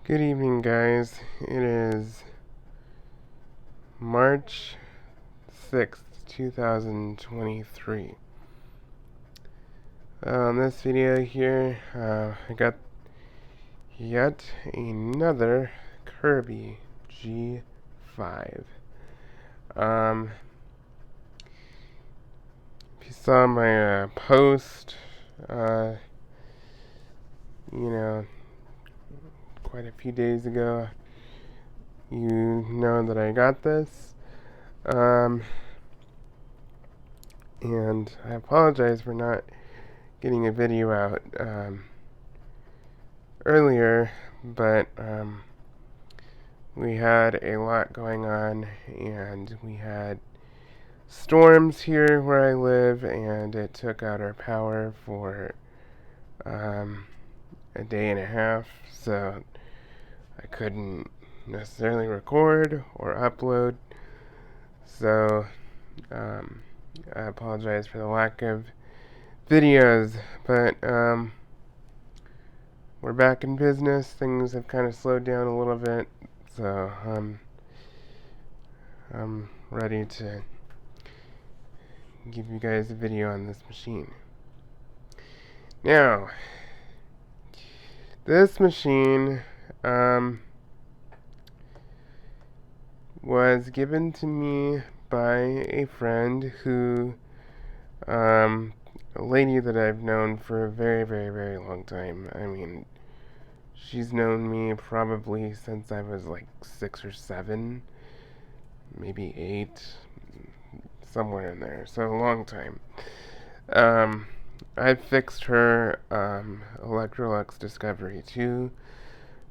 Good evening, guys. It is March 6th, 2023. This video here, I got yet another Kirby G5. If you saw my post, quite a few days ago, you know that I got this. And I apologize for not getting a video out earlier, but we had a lot going on, and we had storms here where I live, and it took out our power for a day and a half, so I couldn't necessarily record or upload. So I apologize for the lack of videos, but we're back in business. Things have kind of slowed down a little bit, so I'm ready to give you guys a video on this machine. Now, this machine was given to me by a friend who, a lady that I've known for a very, very, very long time. I mean, she's known me probably since I was like 6 or 7, maybe 8, somewhere in there. So a long time. I fixed her Electrolux Discovery 2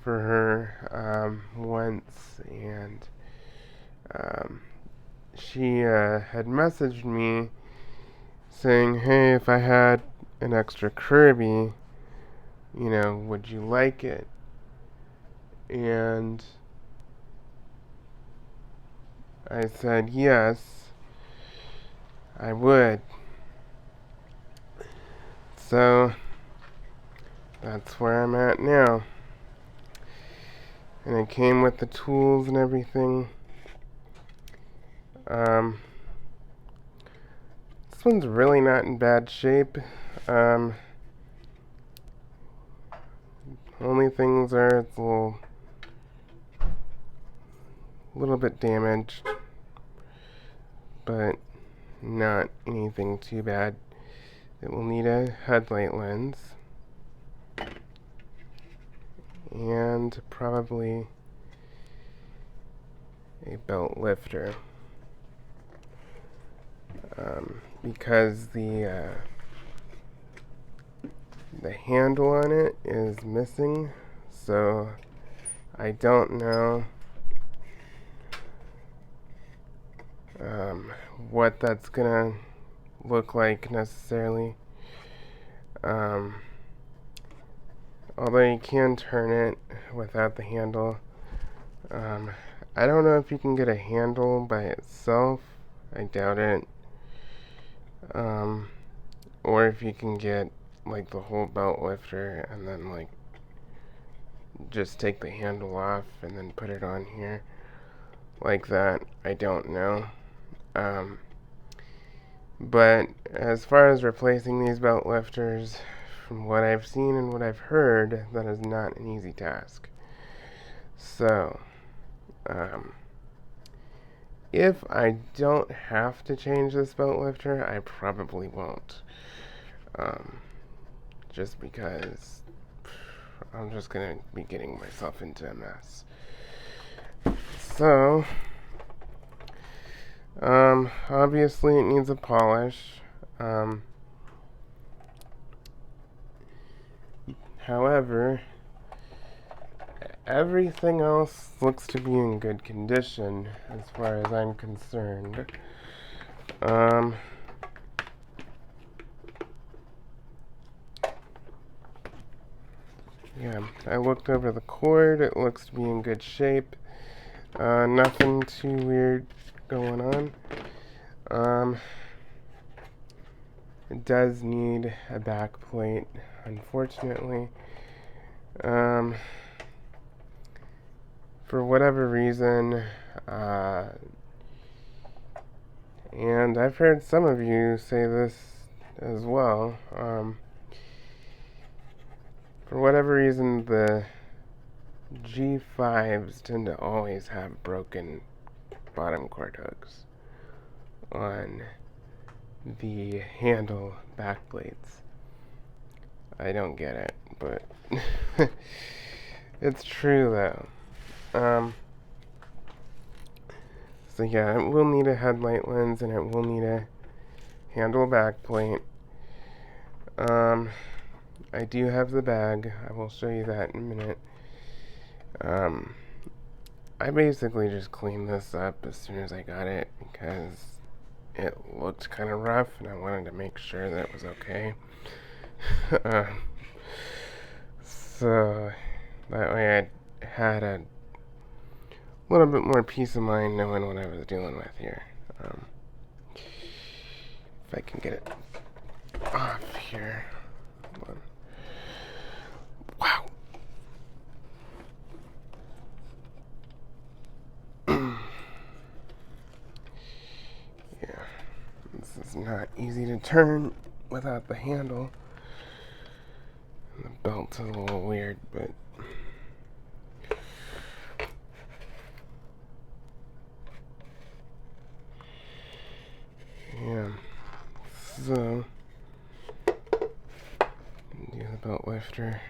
for her once, and she had messaged me saying, hey, if I had an extra Kirby, would you like it? And I said, yes, I would. So, that's where I'm at now. And it came with the tools and everything. This one's really not in bad shape. Only things are it's a little bit damaged, but not anything too bad. It will need a headlight lens and probably a belt lifter, because the handle on it is missing, so I don't know what that's gonna look like necessarily. Although you can turn it without the handle. I don't know if you can get a handle by itself. I doubt it. Or if you can get like the whole belt lifter and then like just take the handle off and then put it on here like that. I don't know. But as far as replacing these belt lifters, from what I've seen and what I've heard, that is not an easy task. So, if I don't have to change this belt lifter, I probably won't. Just because I'm just going to be getting myself into a mess. So, obviously it needs a polish. However, everything else looks to be in good condition as far as I'm concerned. Yeah, I looked over the cord. It looks to be in good shape. Nothing too weird going on. It does need a back plate, unfortunately. for whatever reason, and I've heard some of you say this as well, for whatever reason, the G5s tend to always have broken bottom cord hooks on the handle back plates. I don't get it, but it's true though. So yeah, it will need a headlight lens and it will need a handle back plate. I do have the bag. I will show you that in a minute. I basically just cleaned this up as soon as I got it because it looked kind of rough and I wanted to make sure that it was okay. So that way I had a little bit more peace of mind knowing what I was dealing with here. If I can get it off here. Hold on. Wow. Yeah, this is not easy to turn without the handle. And the belt's a little weird, but yeah. So do the belt lifter.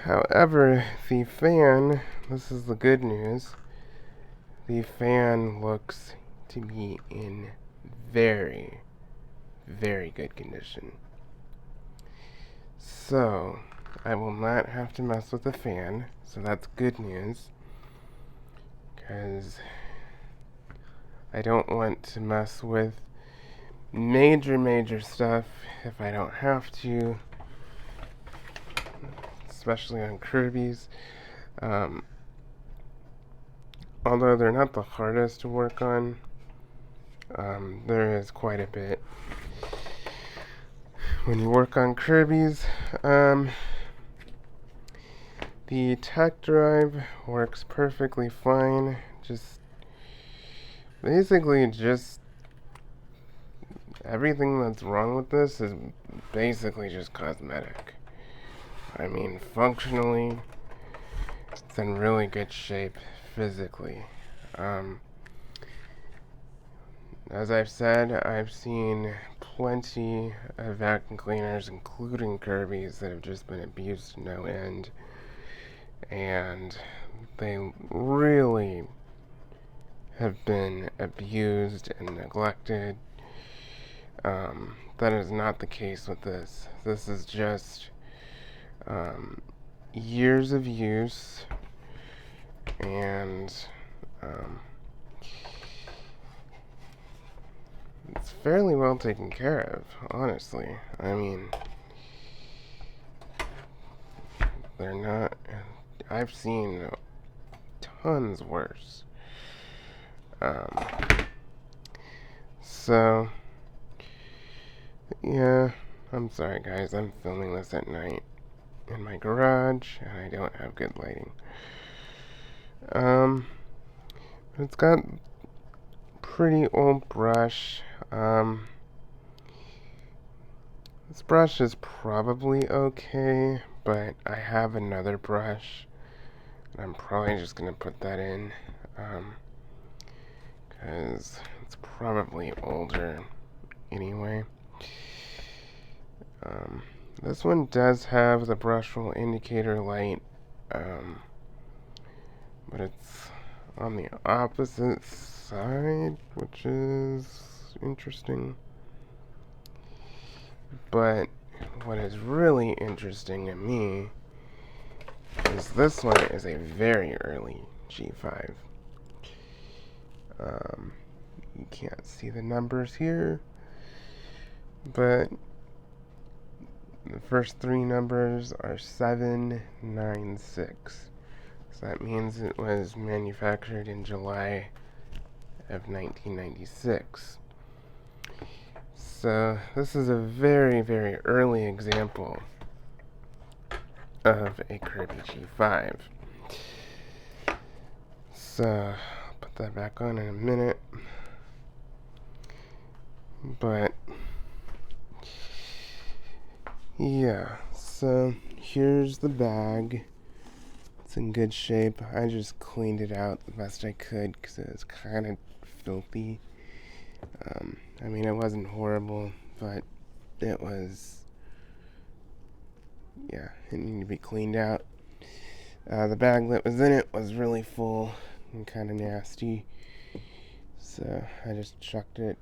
However, the fan, this is the good news, the fan looks to be in very, very good condition. So, I will not have to mess with the fan, so that's good news, because I don't want to mess with major stuff if I don't have to, especially on Kirby's. Although they're not the hardest to work on, there is quite a bit. When you work on Kirby's, the tech drive works perfectly fine. Basically everything that's wrong with this is basically just cosmetic. I mean, functionally, it's in really good shape physically. As I've said, I've seen plenty of vacuum cleaners, including Kirby's, that have just been abused to no end. And they really have been abused and neglected. That is not the case with this. This is just years of use, and it's fairly well taken care of, honestly. I mean, they're not. I've seen tons worse. So, yeah, I'm sorry guys, I'm filming this at night in my garage, and I don't have good lighting. It's got pretty old brush. This brush is probably okay, but I have another brush, and I'm probably just gonna put that in, because it's probably older anyway. This one does have the brush roll indicator light, but it's on the opposite side, which is interesting. But what is really interesting to me is this one is a very early G5. You can't see the numbers here, but the first three numbers are 796. So that means it was manufactured in July of 1996. So this is a very, very early example of a Kirby G5. So, I'll put that back on in a minute. But, yeah, so here's the bag. It's in good shape. I just cleaned it out the best I could because it was kind of filthy. I mean, it wasn't horrible, but it was, yeah, it needed to be cleaned out. The bag that was in it was really full and kind of nasty, so I just chucked it.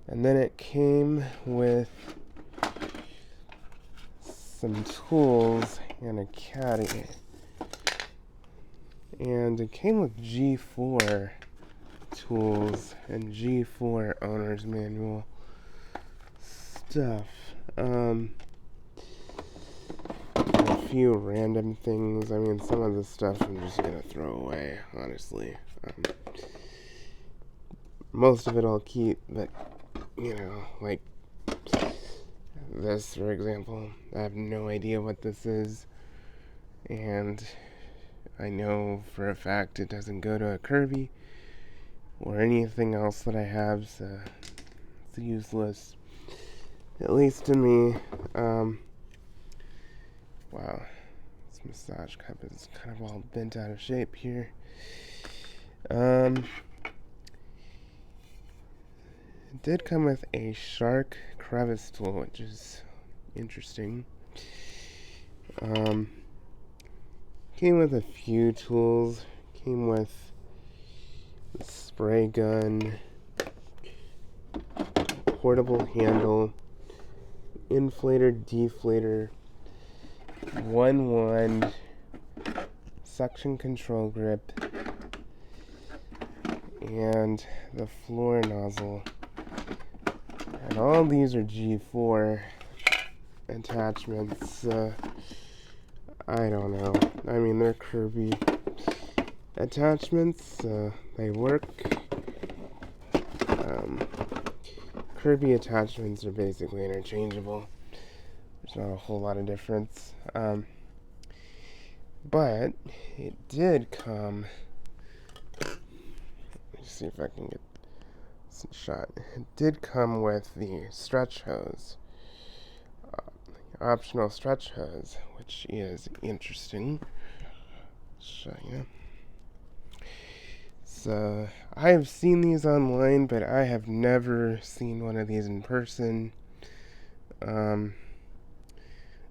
And then it came with some tools and a caddy. And it came with G4 tools and G4 owner's manual stuff. A few random things. I mean, some of the stuff I'm just gonna throw away, honestly. Most of it I'll keep, but, you know, like this, for example. I have no idea what this is, and I know for a fact it doesn't go to a Kirby or anything else that I have, so it's useless. At least to me. Wow, this massage cup is kind of all bent out of shape here. It did come with a shark crevice tool, which is interesting. Came with a few tools. Came with the spray gun, portable handle, inflator, deflator, one wand, suction control grip, and the floor nozzle. And all these are G4 attachments. I don't know. I mean, they're Kirby attachments. They work. Kirby attachments are basically interchangeable. There's not a whole lot of difference. But it did come. Let me see if I can get this shot. It did come with the stretch hose. Optional stretch hose, which is interesting. Show you. So, I have seen these online, but I have never seen one of these in person.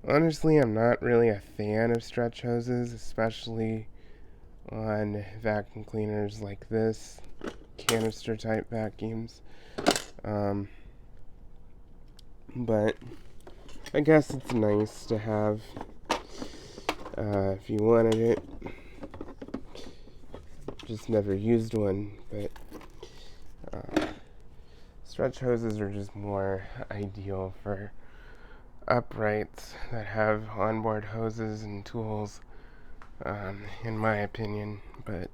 Honestly, I'm not really a fan of stretch hoses, especially on vacuum cleaners like this, canister type vacuums. But I guess it's nice to have if you wanted it. Just never used one, but stretch hoses are just more ideal for uprights that have onboard hoses and tools, in my opinion. But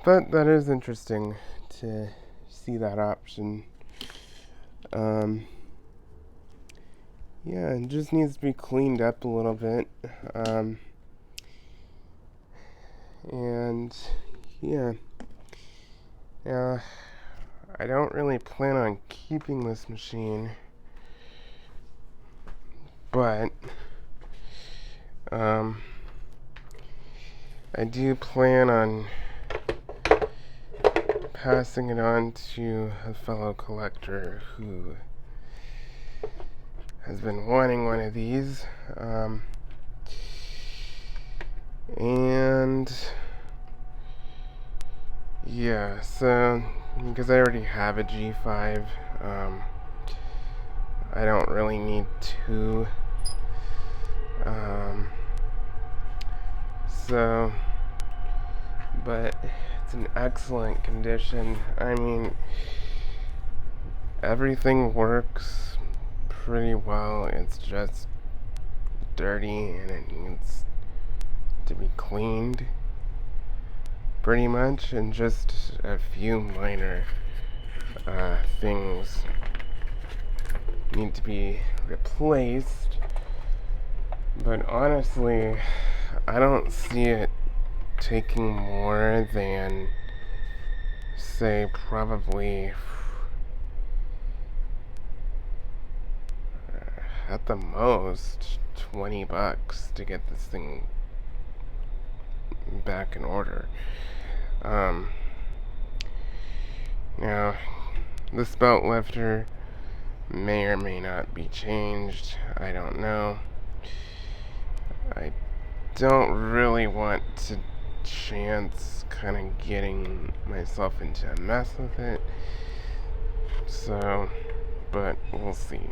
that is interesting to see that option. Yeah, it just needs to be cleaned up a little bit. And yeah, I don't really plan on keeping this machine, but I do plan on passing it on to a fellow collector who has been wanting one of these. And yeah, so because I already have a G5, I don't really need two. But it's in excellent condition. I mean, everything works pretty well. It's just dirty and it needs to be cleaned pretty much, and just a few minor things need to be replaced. But honestly, I don't see it taking more than, say, probably at the most $20 to get this thing back in order. Now, this belt lifter may or may not be changed. I don't know. I don't really want to chance kind of getting myself into a mess with it. So, but we'll see.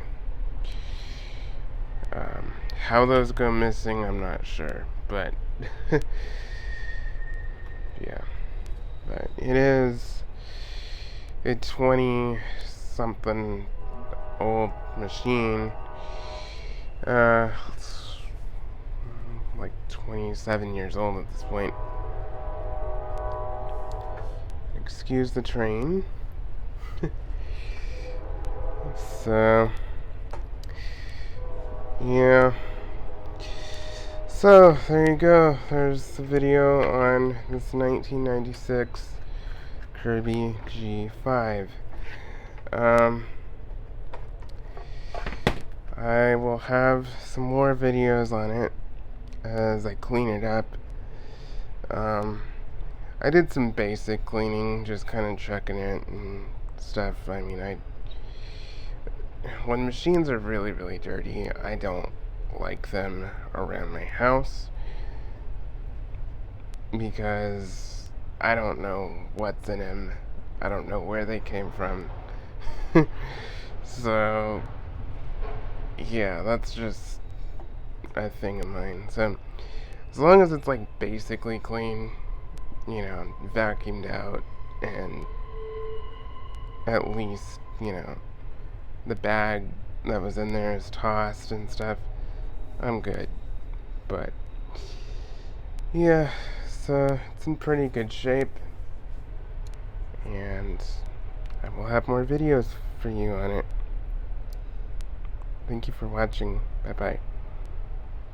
How those go missing, I'm not sure. But, yeah. But it is a 20-something old machine. It's like 27 years old at this point. Excuse the train. So, yeah. So, there you go. There's the video on this 1996 Kirby G5. I will have some more videos on it as I clean it up. I did some basic cleaning, just kind of checking it and stuff. I mean, when machines are really, really dirty, I don't like them around my house because I don't know what's in them. I don't know where they came from. So, yeah, that's just a thing of mine. So, as long as it's like basically clean, vacuumed out, and at least, the bag that was in there is tossed and stuff, I'm good. But, yeah, so it's in pretty good shape. And I will have more videos for you on it. Thank you for watching. Bye-bye.